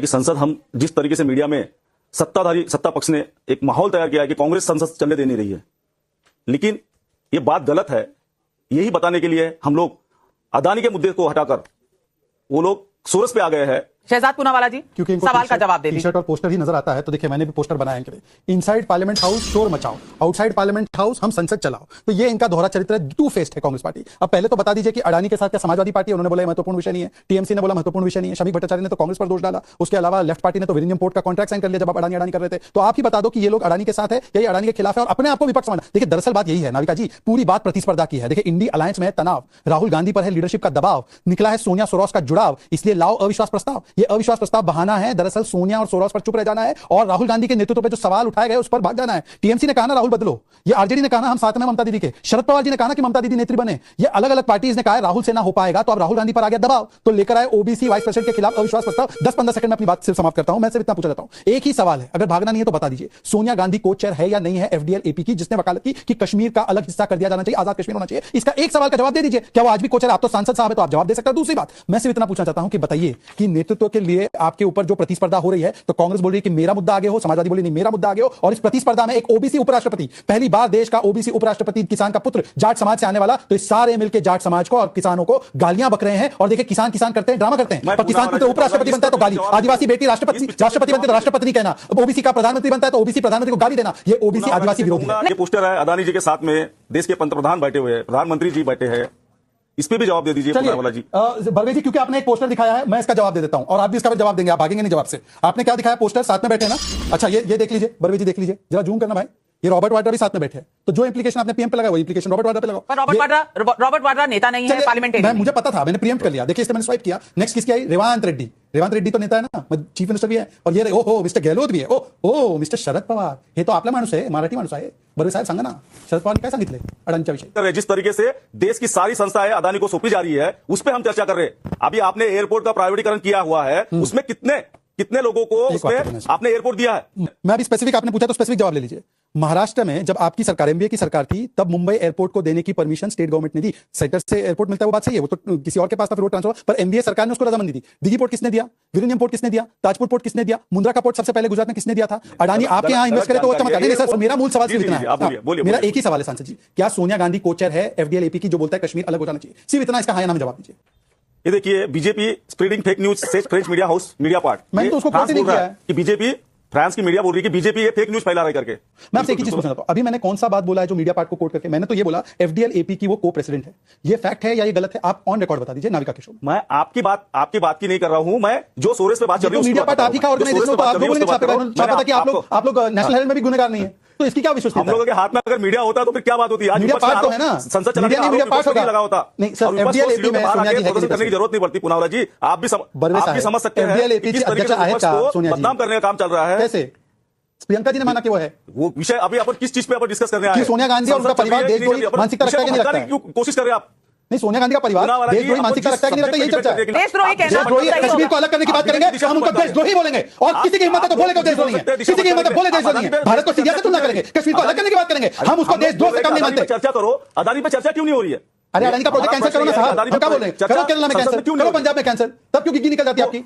कि संसद हम जिस तरीके से मीडिया में सत्ता पक्ष ने एक माहौल तैयार किया है कि कांग्रेस संसद चलने दे नहीं रही है, लेकिन यह बात गलत है। यही बताने के लिए हम लोग अदानी के मुद्दे को हटाकर वो लोग सोर्स पे आ गए हैं। शहजाद पूनावाला जी, क्योंकि सवाल का जवाब दे टी-शर्ट और पोस्टर ही नजर आता है, तो देखिए मैंने भी पोस्टर बनाया इनके लिए, इनसाइड पार्लियामेंट हाउस शोर मचाओ, आउटसाइड पार्लियामेंट हाउस हम संसद चलाओ। तो ये इनका दोहरा चरित्र है, टू फेस्ड है कांग्रेस पार्टी। अब पहले तो बता दीजिए कि अडानी के साथ क्या समाजवादी पार्टी है, उन्होंने बोला महत्वपूर्ण विषय नहीं है, टीएमसी ने बोला महत्वपूर्ण विषय नहीं है, शमी भट्टाचार्य ने तो कांग्रेस पर दोष डाला, उसके अलावा लेफ्ट पार्टी ने तो विलियम पोर्ट का कॉन्ट्रैक्ट साइन कर लिया जब अडानी कर रहे थे। तो आप ही बता दो कि ये लोग अडानी के साथ है या ये अडानी के खिलाफ है, और अपने आपको विपक्ष माना। देखिए दरअसल बात यही है नाविका जी, पूरी बात प्रतिस्पर्धा की है। देखिए इंडी अलायंस में है तनाव, राहुल गांधी पर है लीडरशिप का दबाव, निकला है सोनिया सोरोस का जुड़ाव, इसलिए लाओ अविश्वास प्रस्ताव। ये अविश्वास प्रस्ताव बहाना है, दरअसल सोनिया और सोरोस पर चुप रह जाना है और राहुल गांधी के नेतृत्व पे जो सवाल उठाए गए उस पर भाग जाना है। टीएमसी ने कहा ना राहुल बदलो, ये आरजेडी ने कहा ना हम साथ में ममता दीदी के, शरद पवार जी ने कहा ना कि ममता दीदी नेत्री बने। ये अलग अलग पार्टीज ने कहा है राहुल से ना हो पाएगा, तो अब राहुल गांधी पर आ गया दबाव, तो लेकर आए ओबीसी वाइस प्रेसिडेंट के खिलाफ अविश्वास प्रस्ताव। 10-15 सेकंड में अपनी बात सिर्फ समाप्त करता हूं। मैं सिर्फ इतना पूछा जाता हूं, एक ही सवाल है, अगर भागना नहीं है तो बता दीजिए, सोनिया गांधी को-चेयर है या नहीं है एफडीएल एपी की, जिसने वकालत की कि कश्मीर का अलग हिस्सा कर दिया जाना चाहिए, आजाद कश्मीर होना चाहिए? इसका एक सवाल का जवाब दे दीजिए, क्या वो आज भी को-चेयर? आप तो सांसद साहब है तो आप जवाब दे सकते हैं। दूसरी बात मैं सिर्फ इतना पूछना चाहता हूं कि बताइए कि नेतृत्व के लिए आपके ऊपर जो प्रतिस्पर्धा हो रही है, तो कांग्रेस बोल रही है कि मेरा मुद्दा आगे हो, समाजवादी बोली नहीं मेरा मुद्दा आगे हो, और इस प्रतिस्पर्धा में एक ओबीसी उपराष्ट्रपति, पहली बार देश का ओबीसी उपराष्ट्रपति किसान का पुत्र जाट समाज से आने वाला, तो इस सारे मिलकर जाट समाज को और किसानों को गालियां बक रहे हैं। और देखिए किसान करते हैं, ड्रामा करते हैं, पर किसान पुत्र उपराष्ट्रपति बनता है तो गाली, आदिवासी बेटी राष्ट्रपति बनते तो राष्ट्रपति नहीं कहना, ओबीसी का प्रधानमंत्री बनता है तो ओबीसी प्रधानमंत्री को गाली देना। ये ओबीसी आदिवासी विरोधी है। ये पोस्टर है अदानी जी के साथ में देश के पंतप्रधान बैठे हुए हैं, प्रधानमंत्री जी बैठे हैं, इस पे भी जवाब दे दीजिए पूनावाला जी। बरवे जी, क्योंकि आपने एक पोस्टर दिखाया है, मैं इसका जवाब दे देता हूं और आप भी इसका जवाब देंगे, आप भागेंगे नहीं जवाब से। आपने क्या दिखाया? पोस्टर साथ में बैठे ना, अच्छा ये देख लीजिए बरवे जी, देख लीजिए जरा, जूम करना भाई, ये रॉबर्ट वाड्रा भी साथ में बैठे हैं, तो जो इंप्लीकेशन आपने पीएम पे लगाया वो इंप्लीकेशन रॉबर्ट वाड्रा पे लगाओ। रॉबर्ट वाड्रा नेता नहीं है, पार्लियामेंटेरियन। मुझे पता था, मैंने प्रीएम्प्ट कर लिया। देखिए इससे मैंने स्वाइप किया। नेक्स्ट किसकी आई? रेवांत रेड्डी तो नेता है ना, चीफ मिनिस्टर भी है, और ये ओहो मिस्टर गहलोत भी है, ओ मिस्टर शरद पवार, हे तो आपला माणूस आहे, मराठी माणूस आहे। बरोबर साहेब सांगा ना, शरद पवार ने काय सांगितले अडानीच्या विषयी? जिस तरीके से देश की सारी संस्थाएं अदानी को सौंपी जा रही है, उस पर हम चर्चा कर रहे हैं। अभी आपने एयरपोर्ट का प्राइवेटीकरण किया हुआ है, उसमें कितने लोगों को उसमें आपने एयरपोर्ट दिया है? मैं अभी स्पेसिफिक, आपने पूछा तो स्पेसिफिक जवाब ले लीजिए। महाराष्ट्र में जब आपकी सरकार एमबीए की सरकार थी, तब मुंबई एयरपोर्ट को देने की परमिशन स्टेट गवर्नमेंट ने दी। सेक्टर से एयरपोर्ट मिलता है वो बात सही है, वो तो किसी और के पास था, फिर वो ट्रांसफर, पर एमबीए सरकार ने उसको रजामंदी दी। दिल्ली पोर्ट किसने दिया? विलियम पोर्ट किसने दिया? ताजपुर पोर्ट किसने दिया? मुंद्रा का पोर्ट सबसे पहले गुजरात में किसने दिया था? अडानी आपके यहां इन्वेस्ट करे तो चमत्कार नहीं सर। मेरा मूल सवाल सिर्फ इतना है, मेरा एक ही सवाल है सांसद जी, क्या सोनिया गांधी को-चेयर है एफडीएल एपी की, जो बोलता है कश्मीर अलग हो जाना चाहिए? सिर्फ इतना, इसका हाँ या ना में जवाब दीजिए। ये देखिए, बीजेपी स्प्रेडिंग फेक न्यूज से French media house media part, मैंने तो उसको कोट नहीं किया है कि बीजेपी, फ्रांस की मीडिया बोल रही है कि बीजेपी ये फेक न्यूज फैला रहा है करके। मैं आपसे एक ही चीज पूछना चाहता हूं, अभी मैंने कौन सा बात बोला है जो मीडिया पार्ट को कोट करके? मैंने तो ये बोला एफडीएल एपी की वो को प्रेसिडेंट है। ये फैक्ट है या ये गलत है? आप ऑन रिकॉर्ड बता दीजिए नाविका के शो। मैं आपकी बात की नहीं कर रहा हूं, मैं जो सोर्स पे बात कर रही हूं, मीडिया पार्ट आप ही का ऑर्गेनाइजेशन, तो आप लोगों ने छापा था कि आप लोग नेशनल हेराल्ड में भी गुनहगार नहीं है, तो इसकी क्या विश्वास? हम लोगों के हाथ में अगर मीडिया होता तो फिर क्या बात होती? आज मीडिया पार्ट तो है ना, संसद चलाने का मीडिया पार्ट लगा होता। नहीं सर, एफडीएल एपी में सोनिया जी है, करने की जरूरत नहीं पड़ती। पूनावाला जी आप भी समझ सकते हैं एफडीएल एपी की अध्यक्ष आहे का सोनिया जी? बदनाम करने का काम चल रहा है। कैसे? प्रियंका जी ने माना कि वो है। वो विषय अभी अपन किस चीज पे अपन डिस्कस करने आए हैं? सोनिया गांधी और उनका परिवार देशद्रोही मानसिकता रखता है कि नहीं रखता है? क्यों कोशिश कर रहे हैं आप? नहीं, सोनिया गांधी का परिवार देशद्रोही मानसिकता रखता है कि नहीं रखता? यही चर्चा है। देशद्रोही कश्मीर को अलग करने की बात करेंगे, हम उनको देशद्रोही बोलेंगे, और किसी की हिम्मत है तो बोलेगा देशद्रोही है, किसी की हिम्मत है बोले देशद्रोही है। भारत को सीरिया से तुलना करेंगे, कश्मीर को अलग करने की बात करेंगे, हम उसको देशद्रोह से कम नहीं मानते। चर्चा करो, अदानी पे चर्चा क्यों नहीं हो रही है? अरे अडानी का प्रोजेक्ट कैंसिल करो ना साहब, हम क्या बोल रहे हैं? करो केरला में कैंसिल, करो पंजाब में कैंसिल, तब क्यों गिग्गी निकल जाती है आपकी?